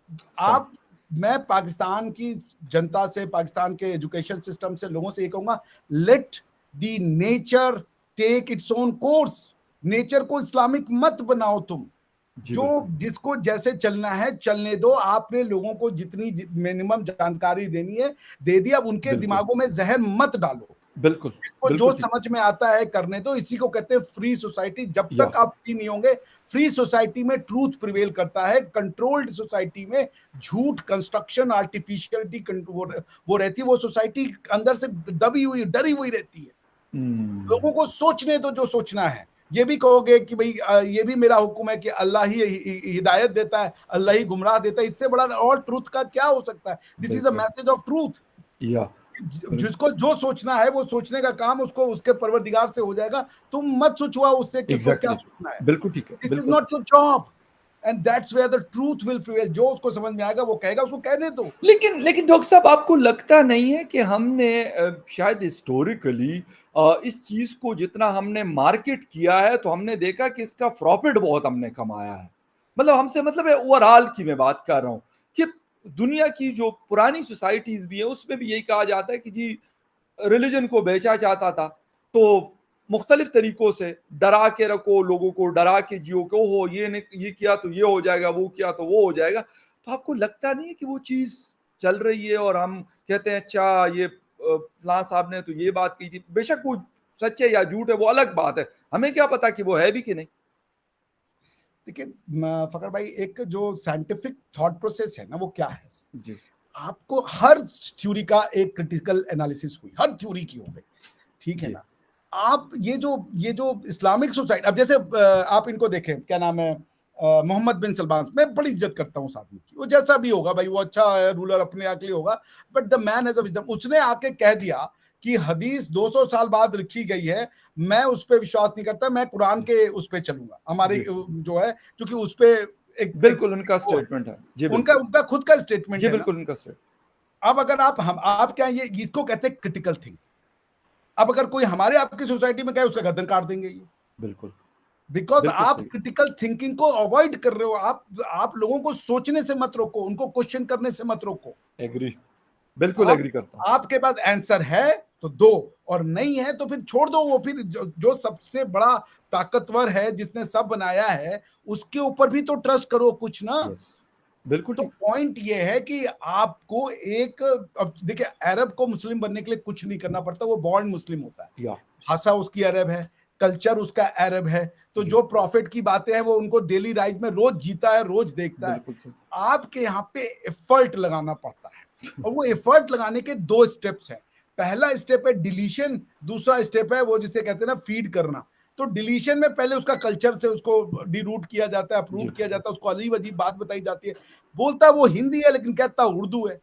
Speaker 1: सही।
Speaker 2: आप, मैं पाकिस्तान की जनता से, पाकिस्तान के एजुकेशन सिस्टम से, लोगों से ये कहूंगा, let the nature take its own course. Nature को इस्लामिक मत बनाओ तुम,
Speaker 1: जी
Speaker 2: जो
Speaker 1: बिल्कुल,
Speaker 2: जिसको जैसे चलना है चलने दो। आपने लोगों को जितनी मिनिमम जानकारी देनी है दे दी, अब उनके
Speaker 1: बिल्कुल,
Speaker 2: दिमागों में जहर मत डालो।
Speaker 1: बिल्कुल,
Speaker 2: इसको जो
Speaker 1: बिल्कुल ठीक,
Speaker 2: समझ में आता है करने दो, इसी को कहते हैं फ्री सोसाइटी। जब
Speaker 1: या
Speaker 2: तक आप फ्री नहीं होंगे, फ्री सोसाइटी में ट्रूथ प्रिवेल करता है, कंट्रोल्ड सोसाइटी में झूठ, कंस्ट्रक्शन, आर्टिफिशियलिटी वो रहती है, वो सोसाइटी अंदर से दबी हुई, डरी हुई रहती है। लोगों को सोचने दो जो सोचना है। ये भी कहोगे कि भाई ये भी मेरा हुक्म है कि अल्लाह ही हिदायत देता है, अल्लाह ही गुमराह देता है, इससे बड़ा और ट्रूथ का क्या हो सकता है। दिस इज अ
Speaker 1: बिल्कुल,
Speaker 2: मैसेज ऑफ ट्रूथ।
Speaker 1: या बिल
Speaker 2: जिसको जो सोचना है वो सोचने का काम उसको उसके परवरदिगार से हो जाएगा। तुम मत सोचुआ उससे कि उसको क्या
Speaker 1: एग्ज़ैक्टली,
Speaker 2: सोचना है।
Speaker 1: बिल्कुल ठीक है,
Speaker 2: दिस इज
Speaker 1: बिल्कुल ठीक।
Speaker 2: Not your job, and that's where the truth will prevail. जो उसको समझ में आएगा वो कहेगा, उसको कहने दो।
Speaker 1: लेकिन लेकिन डॉक्टर साहब, आपको लगता नहीं है कि हमने शायद हिस्टोरिकली इस चीज़ को जितना हमने मार्केट किया है, तो हमने देखा कि इसका प्रॉफ़िट बहुत हमने कमाया है। मतलब हमसे मतलब है ओवरऑल की मैं बात कर रहा हूँ, कि दुनिया की जो पुरानी सोसाइटीज़ भी हैं, उसमें भी यही कहा जाता है कि जी रिलीजन को बेचा जाता था, तो मुख्तलिफ तरीकों से डरा के रखो, लोगों को डरा के जियो कि ओहो ये ने ये किया तो ये हो जाएगा, वो किया तो वो हो जाएगा। तो आपको लगता नहीं है कि वो चीज़ चल रही है और हम कहते हैं अच्छा ये फलाँ साहब ने तो ये बात की थी, बेशक वो सच है या झूठ है वो अलग बात है, हमें क्या पता कि वो है भी कि नहीं?
Speaker 2: देखिए फकर भाई, एक जो साइंटिफिक थॉट प्रोसेस है ना, वो क्या है,
Speaker 1: जी,
Speaker 2: आपको हर थ्योरी का एक क्रिटिकल एनालिसिस हुई, हर थ्योरी की हो गई, ठीक है
Speaker 1: जी,
Speaker 2: ना। आप ये जो इस्लामिक सोसाइटी, अब जैसे आप इनको देखें, क्या नाम है, मोहम्मद बिन सलमान, मैं बड़ी इज्जत करता हूँ उस आदमी की, वो जैसा भी होगा भाई, वो अच्छा है, रूलर अपने आके होगा, but the man as a wisdom. उसने आके कह दिया कि हदीस 200 साल बाद लिखी गई है, मैं उस पर विश्वास नहीं करता, मैं कुरान
Speaker 1: जी,
Speaker 2: के उस पर चलूंगा, हमारी
Speaker 1: जी।
Speaker 2: जो है, क्योंकि उस पर एक एक
Speaker 1: बिल्कुल उनका
Speaker 2: वो है,
Speaker 1: स्टेटमेंट है। जी,
Speaker 2: उनका
Speaker 1: बिल्कुल।
Speaker 2: उनका खुद का
Speaker 1: जी,
Speaker 2: स्टेटमेंट है ना।
Speaker 1: बिल्कुल उनका स्टेट
Speaker 2: अब अगर आप क्या, ये इसको कहते हैं क्रिटिकल थिंक। अब अगर कोई हमारे आपकी सोसाइटी में कहे, उसका गर्दन काट देंगे ये,
Speaker 1: बिल्कुल,
Speaker 2: बिकॉज
Speaker 1: बिल्कुल
Speaker 2: आप
Speaker 1: सही।
Speaker 2: क्रिटिकल थिंकिंग को अवॉइड कर रहे हो। आप लोगों को सोचने से मत रोको, उनको क्वेश्चन करने से मत रोको।
Speaker 1: एग्री, बिल्कुल
Speaker 2: आप
Speaker 1: एग्री करता हूँ।
Speaker 2: आपके पास आंसर है तो दो, और नहीं है तो फिर छोड़ दो। वो फिर जो सबसे बड़ा ताकतवर है, जिसने सब बनाया है, उसके ऊपर भी तो ट्रस्ट करो कुछ ना।
Speaker 1: यस, बिल्कुल
Speaker 2: तो
Speaker 1: ठीक।
Speaker 2: पॉइंट ये है कि आपको एक, अब देखिए, अरब को मुस्लिम बनने के लिए कुछ नहीं करना पड़ता, वो बॉर्न मुस्लिम होता है।
Speaker 1: या
Speaker 2: भाषा उसकी अरब है, कल्चर उसका अरब है, तो
Speaker 1: जी,
Speaker 2: जो प्रॉफिट की बातें हैं वो उनको डेली लाइफ में रोज जीता है, रोज देखता है।
Speaker 1: बिल्कुल सही।
Speaker 2: आपके यहाँ पे एफर्ट लगाना पड़ता है, और वो एफर्ट लगाने के दो स्टेप्स हैं। पहला स्टेप है डिलीशन, दूसरा स्टेप है वो जिसे कहते हैं ना फीड करना। तो डिलीशन में पहले उसका कल्चर से उसको डिरूट किया जाता है,
Speaker 1: जी,
Speaker 2: अपरूट किया जाता है, उसको अजीब अजीब बात बताई जाती है। बोलता वो हिंदी है लेकिन कहता उर्दू है।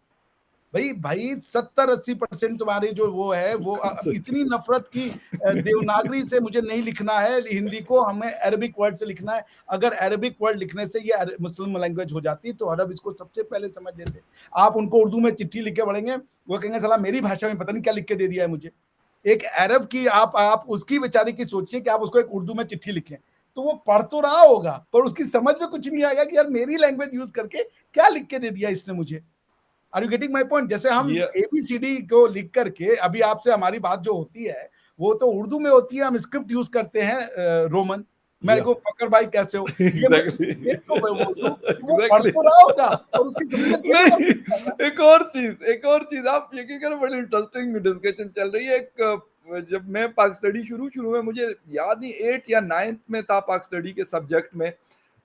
Speaker 2: भाई भाई 70-80% तुम्हारी जो वो है वो
Speaker 1: सही।
Speaker 2: इतनी नफरत की, देवनागरी से मुझे नहीं लिखना है हिंदी को, हमें अरबिक वर्ड से लिखना है। अगर अरबिक वर्ड लिखने से ये मुस्लिम लैंग्वेज हो जाती तो अरब इसको सबसे पहले समझ लेते। आप उनको उर्दू में चिट्ठी लिख के पढ़ेंगे, वो कहेंगे साला मेरी भाषा में पता नहीं क्या लिख के दे दिया है मुझे। एक अरब की आप उसकी बेचारे की सोचिए कि आप उसको एक उर्दू में चिट्ठी लिखें, तो वो पढ़ तो रहा होगा पर उसकी समझ में कुछ नहीं आएगा कि यार मेरी लैंग्वेज यूज करके क्या लिख के दे दिया इसने मुझे। Are you getting my point? जैसे हम
Speaker 1: ये
Speaker 2: एबीसीडी को लिख करके, अभी आपसे हमारी बात जो होती है वो तो उर्दू में होती है, हम स्क्रिप्ट यूज करते हैं रोमन। मेरे
Speaker 1: या
Speaker 2: को फकर भाई कैसे हो, ये
Speaker 1: एग्जैक्टली
Speaker 2: ये तो मैं बोल दूं, वो पढ़
Speaker 1: एग्जैक्टली
Speaker 2: तो रहा होगा और उसकी समझ में थोड़ी ना
Speaker 1: नहीं, एक और चीज आप यकीन करो, बड़ी इंटरेस्टिंग डिस्कशन चल रही है। जब मैं पाक स्टडी शुरू में, मुझे याद नहीं 8th या 9th में था पाक स्टडी के सब्जेक्ट में,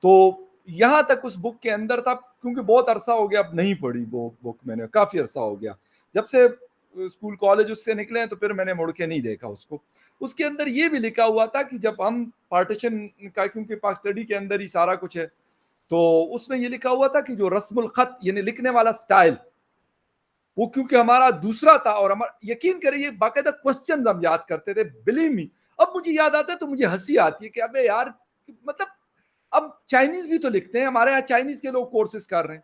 Speaker 1: तो यहाँ तक उस बुक के अंदर था, क्योंकि बहुत अरसा हो गया अब नहीं पढ़ी वो बुक, मैंने काफी अरसा हो गया जब से स्कूल कॉलेज उससे निकले हैं, तो फिर मैंने मुड़ के नहीं देखा उसको। उसके अंदर ये भी लिखा हुआ था कि जब हम पार्टीशन का, क्योंकि पाक स्टडी के अंदर ही सारा कुछ है, तो उसमें ये लिखा हुआ था कि जो रस्मुल खत यानी लिखने वाला स्टाइल, वो क्योंकि हमारा दूसरा था, और हमारा यकीन करिए बाकायदा क्वेश्चंस हम याद करते थे, बिलीव मी। अब मुझे याद आता है तो मुझे हंसी आती है कि अबे यार, मतलब अब चाइनीज भी तो लिखते हैं, हमारे यहाँ चाइनीज के लोग कोर्सेज कर रहे हैं,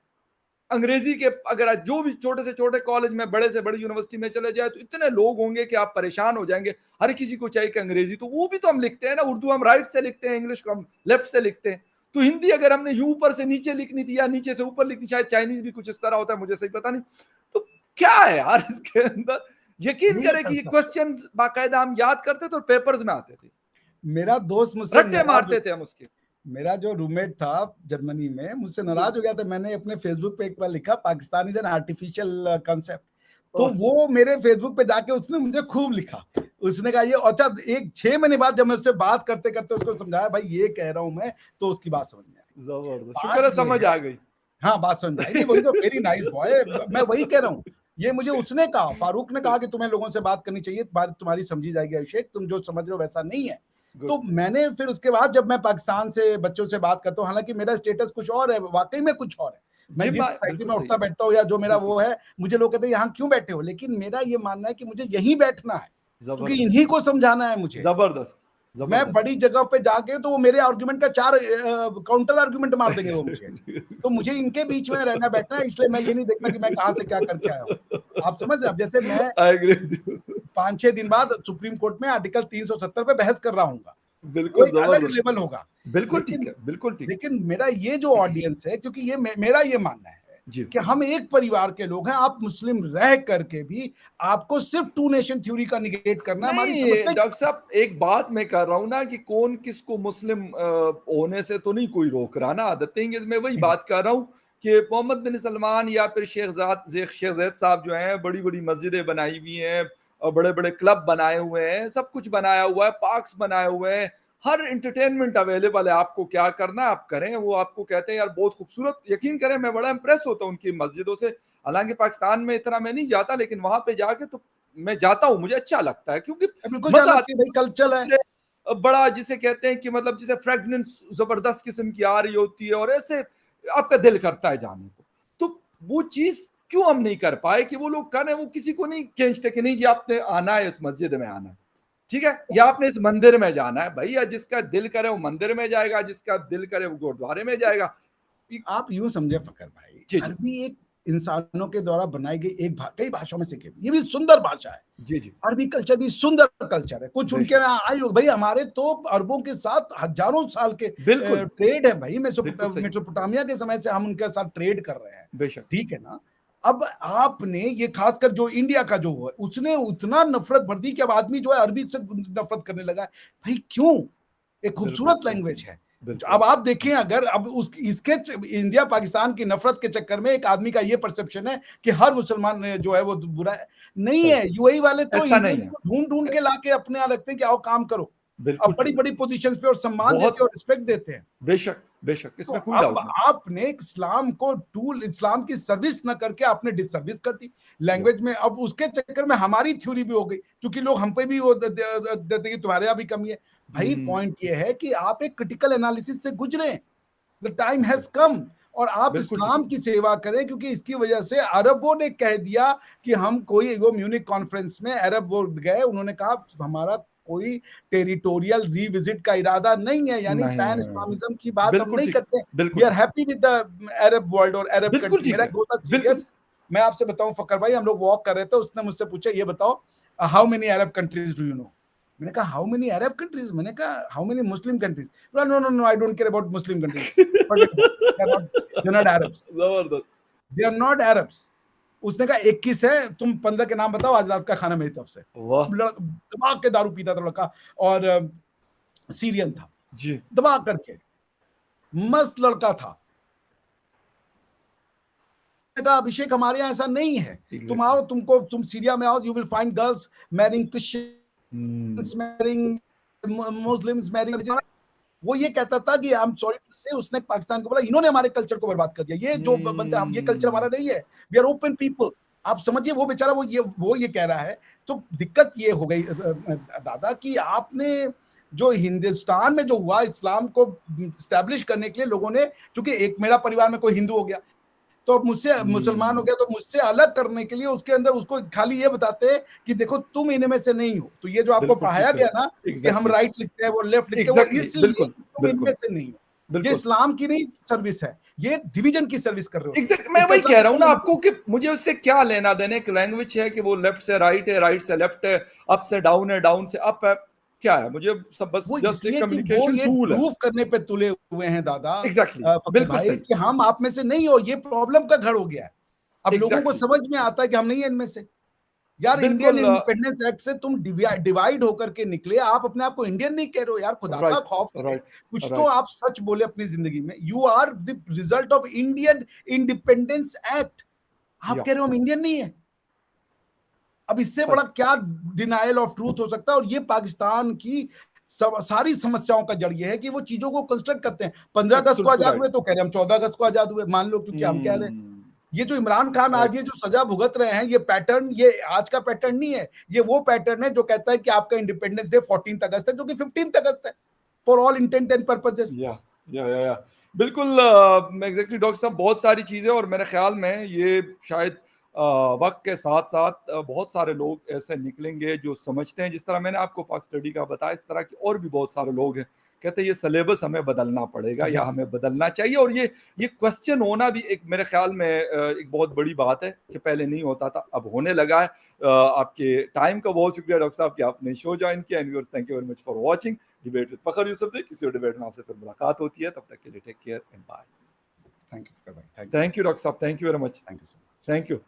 Speaker 1: अंग्रेजी के अगर आज जो भी छोटे से छोटे कॉलेज में, बड़े से बड़ी यूनिवर्सिटी में चले जाए, तो इतने लोग होंगे कि आप परेशान हो जाएंगे। हर किसी को चाहिए कि अंग्रेजी, तो वो भी तो हम लिखते हैं ना, उर्दू हम राइट से लिखते हैं, इंग्लिश को हम लेफ्ट से लिखते हैं। तो हिंदी अगर हमने यू ऊपर से नीचे लिखनी थी या नीचे से ऊपर लिखनी, शायद चाइनीज भी कुछ इस तरह होता है, मुझे सही पता नहीं। तो क्या है यार इसके अंदर, यकीन
Speaker 2: यही
Speaker 1: करें कि ये
Speaker 2: चलता।
Speaker 1: क्वेश्चन बाकायदा हम याद करते थे और पेपर्स में आते थे,
Speaker 2: मेरा दोस्त मुझसे
Speaker 1: रट्टे
Speaker 2: नाराज,
Speaker 1: मारते थे हम उसके।
Speaker 2: मेरा जो रूममेट था जर्मनी में, मुझसे
Speaker 1: जी।
Speaker 2: नाराज हो गया था। मैंने अपने फेसबुक पे एक बार लिखा, Pakistan is an artificial concept, तो वो मेरे फेसबुक पे जाके उसने मुझे खूब लिखा। उसने कहा ये, अच्छा एक 6 महीने बाद जब मैं उससे बात करते करते उसको समझाया भाई ये कह रहा हूं मैं, तो उसकी बात समझ में आई।
Speaker 1: जबरदस्त, शुक्र
Speaker 2: बात
Speaker 1: है
Speaker 2: ये
Speaker 1: समझ
Speaker 2: है,
Speaker 1: आ गई।
Speaker 2: हाँ बात समझ में आई। नहीं वही तो, वेरी नाइस बॉय, मैं वही कह रहा हूँ। ये मुझे उसने कहा, फारूक ने कहा कि तुम्हें लोगों से बात करनी चाहिए, तुम्हारी समझी जाएगी अभिषेक, तुम जो समझ रहे हो वैसा नहीं है। तो
Speaker 1: गुड।
Speaker 2: मैंने फिर उसके बाद जब मैं पाकिस्तान से बच्चों से बात करता हूँ, हालांकि मेरा स्टेटस कुछ और है, वाकई में कुछ और है। मैं
Speaker 1: ये
Speaker 2: जिस
Speaker 1: बात
Speaker 2: सोसाइटी
Speaker 1: बिल्कुल
Speaker 2: में
Speaker 1: सही
Speaker 2: उठता
Speaker 1: है।
Speaker 2: बैठता हूँ या जो मेरा
Speaker 1: बिल्कुल
Speaker 2: वो है, मुझे लोग कहते हैं यहाँ क्यों बैठे हो, लेकिन मेरा ये मानना है कि मुझे यहीं बैठना है, क्योंकि
Speaker 1: जबरदस्त,
Speaker 2: इन्हीं को समझाना है मुझे।
Speaker 1: जबरदस्त,
Speaker 2: मैं
Speaker 1: जबरदस्त।
Speaker 2: बड़ी जगह पे जाके तो वो मेरे आर्गुमेंट का 4 काउंटर आर्गुमेंट मार देंगे वो मुझे। तो मुझे इनके बीच में रहना बैठना है, इसलिए मैं ये नहीं देखता कि मैं कहाँ से क्या करके आया हूँ। आप समझ रहे हैं? अब जैसे मैं
Speaker 1: आई एग्री विद यू।
Speaker 2: 5-6 दिन बाद सुप्रीम कोर्ट में आर्टिकल 370 पे बहस कर रहा हूँगा। वो
Speaker 1: बिल्कुल
Speaker 2: एक अलग
Speaker 1: जबरदस्त।
Speaker 2: लेवल होगा।
Speaker 1: बिल्कुल ठीक
Speaker 2: लेकिन
Speaker 1: है, बिल्कुल ठीक।
Speaker 2: लेकिन मेरा ये जो ऑडियंस है, क्योंकि ये मेरा ये मानना है
Speaker 1: जी।
Speaker 2: कि हम एक परिवार के लोग हैं। आप मुस्लिम रह करके भी आपको सिर्फ टू नेशन थ्योरी का निगेट करना है। हमारी
Speaker 1: नहीं
Speaker 2: समस्या
Speaker 1: डॉक्टर साहब, एक बात मैं कर रहा हूँ ना कि कौन किसको मुस्लिम होने से तो नहीं कोई रोक रहा ना। द थिंग इज, मैं वही
Speaker 2: जी,
Speaker 1: बात कर रहा हूँ कि मोहम्मद बिन सलमान या फिर शेख जैद साहब जो हैं, बड़ी बड़ी मस्जिदें बनाई हुई हैं और बड़े बड़े क्लब बनाए हुए हैं, सब कुछ बनाया हुआ है, पार्क्स बनाए हुए हैं, हर इंटरटेनमेंट अवेलेबल है। आपको क्या करना है आप करें। वो आपको कहते हैं यार बहुत खूबसूरत, यकीन करें मैं बड़ा इंप्रेस होता हूँ उनकी मस्जिदों से। हालांकि पाकिस्तान में इतना मैं नहीं जाता, लेकिन वहां पे जाके तो मैं जाता हूँ, मुझे अच्छा लगता है, क्योंकि
Speaker 2: बिल्कुल
Speaker 1: मजा
Speaker 2: जाना
Speaker 1: आता
Speaker 2: चाहिए भाई, कल्चर है।
Speaker 1: है। बड़ा जिसे कहते हैं कि मतलब जिसे फ्रेगनेंस जबरदस्त किस्म की आ रही होती है, और ऐसे आपका दिल करता है जाने को। तो वो चीज क्यों हम नहीं कर पाए कि वो लोग करें। वो किसी को नहीं खींचते कि नहीं जी आपने आना है, इस मस्जिद में आना है, ठीक है, या आपने इस मंदिर में जाना है। भैया जिसका दिल करे वो मंदिर में जाएगा, जिसका दिल करे वो गुरुद्वारे में जाएगा।
Speaker 2: आप यूं समझे फकर भाई,
Speaker 1: जी जी
Speaker 2: अरबी एक इंसानों के द्वारा बनाई गई एक कई भाषाओं में सीखी, ये भी सुंदर भाषा है।
Speaker 1: जी जी।
Speaker 2: अरबी कल्चर भी सुंदर कल्चर है। कुछ उनके
Speaker 1: बेशक।
Speaker 2: यहाँ आई हो भाई, हमारे तो अरबों के साथ हजारों साल के
Speaker 1: बिल्कुल।
Speaker 2: ट्रेड है भाई।
Speaker 1: बिल्कुल सही।
Speaker 2: मेसोपोटामिया के समय से हम उनके साथ ट्रेड कर रहे हैं,
Speaker 1: बेशक।
Speaker 2: ठीक है ना। अब आपने ये खासकर जो इंडिया का जो है, उसने उतना नफरत भर दी कि अब आदमी जो है अरबी से नफरत करने लगा है। भाई क्यों? एक
Speaker 1: बिल्कुल
Speaker 2: खूबसूरत
Speaker 1: सही।
Speaker 2: लैंग्वेज है।
Speaker 1: बिल्कुल।
Speaker 2: अब आप देखें, अगर अब उस इसके इंडिया पाकिस्तान की नफरत के चक्कर में एक आदमी का ये परसेप्शन है कि हर मुसलमान जो है वो बुरा है। नहीं
Speaker 1: सही।
Speaker 2: है। यूएई वाले तो
Speaker 1: ऐसा नहीं
Speaker 2: इंडियन
Speaker 1: है।
Speaker 2: को ढूंढ ढूंढ के लाके अपने यहाँ रखते हैं कि आओ काम करो।
Speaker 1: बिल्कुल
Speaker 2: अब बड़ी
Speaker 1: ठीक।
Speaker 2: बड़ी पोजीशंस पे और सम्मान देते
Speaker 1: बहुत।
Speaker 2: हैं और रिस्पेक्ट देते हैं।
Speaker 1: बेशक, बेशक,
Speaker 2: तो
Speaker 1: इसमें कोई
Speaker 2: अब
Speaker 1: डाउट नहीं।
Speaker 2: आपने इस्लाम को टूल, इस्लाम की सर्विस न करके आपने डिसर्विस कर दी
Speaker 1: या
Speaker 2: लैंग्वेज में। अब उसके चक्कर में हमारी थ्योरी भी हो गई, क्योंकि लोग हम पे भी वो देते कि तुम्हारे यहाँ भी कमी है। भाई
Speaker 1: हुँ,
Speaker 2: पॉइंट ये है कि आप एक क्रिटिकल एनालिसिस से गुजरे। द टाइम हैज कम, और आप
Speaker 1: बिल्कुल ठीक।
Speaker 2: इस्लाम की सेवा करें, क्योंकि इसकी वजह से अरबों ने कह दिया कि हम कोई, वो म्यूनिक कॉन्फ्रेंस में अरब वो गए, उन्होंने कहा हमारा कोई टेरिटोरियल रिविजिट का इरादा नहीं है, यानी
Speaker 1: नहीं
Speaker 2: पैन
Speaker 1: है।
Speaker 2: इस्लामिज्म की बात हम
Speaker 1: बिल्कुल
Speaker 2: नहीं
Speaker 1: ठीक।
Speaker 2: करते। वी
Speaker 1: बिल्कुल
Speaker 2: आर
Speaker 1: ठीक।
Speaker 2: Happy with the Arab world और अरब
Speaker 1: बिल्कुल
Speaker 2: कंट्री।
Speaker 1: ठीक
Speaker 2: मेरा
Speaker 1: है।
Speaker 2: एक दोस्त था
Speaker 1: बिल्कुल।
Speaker 2: सीरियन, मैं आपसे बताऊं फकर भाई, हम लोग वॉक कर रहे थे, उसने मुझसे पूछा ये बताओ how many Arab countries do you know. मैंने कहा हाउ मेनी अरब कंट्रीज, मैंने कहा how many Muslim countries. No no no, I don't care about Muslim countries, forget about, they are not Arabs,
Speaker 1: ज़बरदस्त।
Speaker 2: They are not Arabs. उसने कहा 21 है, तुम 15 के नाम बताओ, आज रात का खाना मेरी तरफ से।
Speaker 1: वाह!
Speaker 2: दबा के दारू पीता था लड़का, और सीरियन था,
Speaker 1: जी,
Speaker 2: दबा करके मस्त लड़का था। कहा अभिषेक हमारे यहाँ ऐसा नहीं है, तुम
Speaker 1: एग्ज़ैक्टली।
Speaker 2: आओ, तुम सीरिया में आओ, you will find girls marrying Christians,
Speaker 1: hmm,
Speaker 2: marrying Muslims, marrying. वो ये कहता था कि आई एम सॉरी टू से, उसने पाकिस्तान को बोला इन्होंने हमारे कल्चर को बर्बाद कर दिया, ये जो बनते हम, ये कल्चर हमारा नहीं है, वी आर ओपन पीपल। आप समझिए, वो बेचारा वो ये कह रहा है। तो दिक्कत ये हो गई दादा, कि आपने जो हिंदुस्तान में जो हुआ, इस्लाम को स्टैब्लिश करने के लिए लोगों ने, चूंकि एक मेरा परिवार में कोई हिंदू हो गया तो मुझसे मुसलमान हो
Speaker 1: हुँ।
Speaker 2: गया, तो मुझसे अलग करने के लिए उसके अंदर उसको खाली ये बताते हैं कि देखो तुम इनमें से नहीं हो। तो ये जो आपको
Speaker 1: बिल्कुल ठीक
Speaker 2: पढ़ाया
Speaker 1: है।
Speaker 2: गया ना, कि हम
Speaker 1: एग्ज़ैक्टली,
Speaker 2: राइट लिखते हैं, वो लेफ्ट लिखते हैं, वो
Speaker 1: एग्ज़ैक्टली,
Speaker 2: इसलिए
Speaker 1: बिल्कुल,
Speaker 2: कि तुम इनमें
Speaker 1: बिल्कुल,
Speaker 2: से नहीं हो। ये
Speaker 1: बिल्कुल।
Speaker 2: इस्लाम की नहीं सर्विस है, ये डिवीजन की सर्विस कर रहे हो तुम।
Speaker 1: मैं
Speaker 2: इसका
Speaker 1: वही
Speaker 2: मतलब
Speaker 1: कह
Speaker 2: है
Speaker 1: रहा हूँ ना
Speaker 2: तुम
Speaker 1: आपको कि मुझे उससे क्या लेना-देना, एक लैंग्वेज है कि वो लेफ्ट से राइट है, राइट से लेफ्ट है, अप से डाउन है, डाउन से अप है, क्या है? मुझे सब बस
Speaker 2: वो
Speaker 1: जस्ट एक
Speaker 2: इसलिए कि वो
Speaker 1: कम्युनिकेशन
Speaker 2: ये
Speaker 1: टूल है।
Speaker 2: प्रूव करने पे तुले हुए हैं दादा,
Speaker 1: एग्ज़ैक्टली,
Speaker 2: फकीर
Speaker 1: बिल्कुल
Speaker 2: भाई,
Speaker 1: सही।
Speaker 2: कि हम आप में से नहीं हो, ये प्रॉब्लम का घर हो गया है। अब लोगों को
Speaker 1: एग्ज़ैक्टली,
Speaker 2: समझ में आता है कि हम नहीं है इनमें से। यार इंडियन
Speaker 1: बिल्कुल
Speaker 2: इंडिपेंडेंस एक्ट से तुम डिवाइड होकर के निकले, आप अपने आप को इंडियन नहीं कह रहे हो यार, खुदा का
Speaker 1: राइट,
Speaker 2: खौफ करें।
Speaker 1: राइट,
Speaker 2: कुछ तो
Speaker 1: राइट,
Speaker 2: आप सच बोले अपनी जिंदगी में। You are the result of Indian Independence Act. आप
Speaker 1: या
Speaker 2: कह रहे हो हम इंडियन नहीं है। अब इससे बड़ा
Speaker 1: सच,
Speaker 2: क्या डिनायल ऑफ ट्रूथ हो सकता है? और ये पाकिस्तान की सारी समस्याओं का जड़ ये है कि वो चीजों को कंस्ट्रक्ट करते हैं। 15 अगस्त को
Speaker 1: एब्सोल्युटली
Speaker 2: आजाद
Speaker 1: राइट।
Speaker 2: हुए तो कह रहे हैं हम 14 अगस्त को आजाद हुए, मान लो, क्योंकि हम कह रहे हैं।
Speaker 1: हुँ,
Speaker 2: ये जो इमरान खान आज
Speaker 1: राइट,
Speaker 2: ये जो सजा भुगत रहे हैं, ये पैटर्न, ये आज का पैटर्न नहीं है। ये वो पैटर्न है जो कहता है कि आपका इंडिपेंडेंस डे 14 अगस्त है, जो कि 15 अगस्त है, for all intent and purposes.
Speaker 1: या या। बिल्कुल एग्ज़ैक्टली डॉक्टर साहब, बहुत सारी चीज़ें और मेरे ख़्याल में ये शायद वक़्त के साथ-साथ बहुत सारे लोग ऐसे निकलेंगे जो समझते हैं, जिस तरह मैंने आपको पाक स्टडी का बताया, इस तरह के और भी बहुत सारे लोग हैं। कहते हैं ये सिलेबस हमें बदलना पड़ेगा या
Speaker 2: यस,
Speaker 1: हमें बदलना चाहिए, और ये क्वेश्चन होना भी एक मेरे ख़्याल में एक बहुत बड़ी बात है कि पहले नहीं होता था, अब होने लगा है। आपके टाइम का बहुत शुक्रिया डॉक्टर साहब कि आपने शो जॉइन किया, and viewers thank you very much for watching debate with Fakhar Yousafzai. किसी और डिबेट में आपसे फिर मुलाकात होती है, तब तक के लिए take care and bye.
Speaker 2: Thank you भाई, thank you,
Speaker 1: thank you doctor साहब, thank you very much.
Speaker 2: Thank you so much.
Speaker 1: Thank you.